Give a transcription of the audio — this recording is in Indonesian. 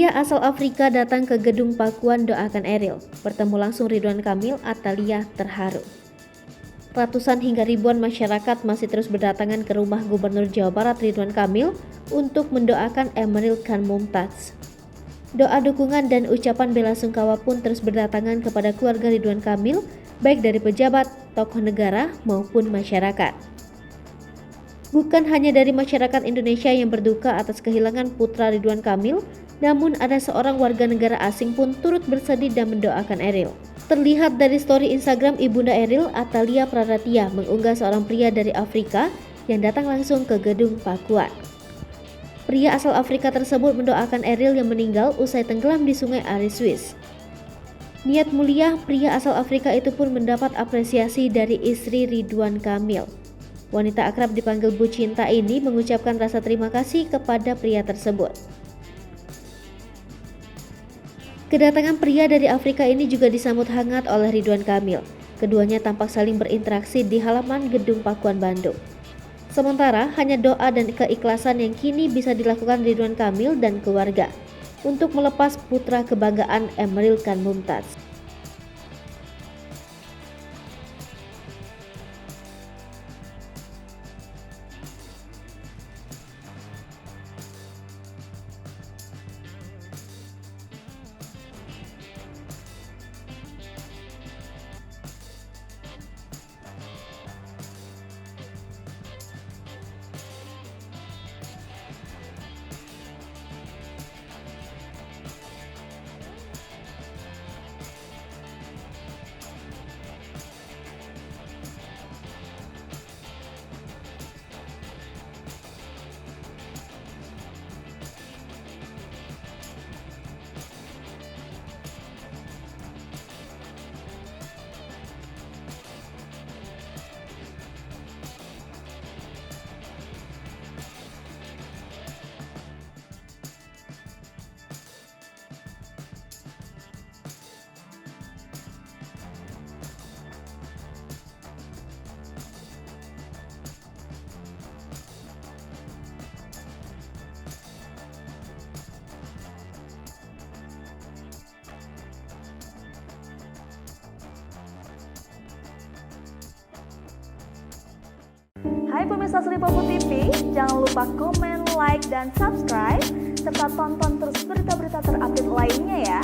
Pria asal Afrika datang ke gedung Pakuan doakan Eril. Bertemu langsung Ridwan Kamil, Atalia terharu. Ratusan hingga ribuan masyarakat masih terus berdatangan ke rumah Gubernur Jawa Barat Ridwan Kamil untuk mendoakan Emeril Khan Mumtaz. Doa dukungan dan ucapan bela sungkawa pun terus berdatangan kepada keluarga Ridwan Kamil, baik dari pejabat, tokoh negara maupun masyarakat. Bukan hanya dari masyarakat Indonesia yang berduka atas kehilangan putra Ridwan Kamil, namun ada seorang warga negara asing pun turut bersedih dan mendoakan Eril. Terlihat dari story Instagram ibunda Eril, Atalia Praratia, mengunggah seorang pria dari Afrika yang datang langsung ke gedung Pakuan. Pria asal Afrika tersebut mendoakan Eril yang meninggal usai tenggelam di sungai Ari, Swiss. Niat mulia pria asal Afrika itu pun mendapat apresiasi dari istri Ridwan Kamil. Wanita akrab dipanggil Bu Cinta ini mengucapkan rasa terima kasih kepada pria tersebut. Kedatangan pria dari Afrika ini juga disambut hangat oleh Ridwan Kamil. Keduanya tampak saling berinteraksi di halaman gedung Pakuan Bandung. Sementara hanya doa dan keikhlasan yang kini bisa dilakukan Ridwan Kamil dan keluarga untuk melepas putra kebanggaan Emeril Khan Mumtaz. Hai pemirsa Sri Popo TV, jangan lupa komen, like, dan subscribe, serta tonton terus berita-berita terupdate lainnya ya.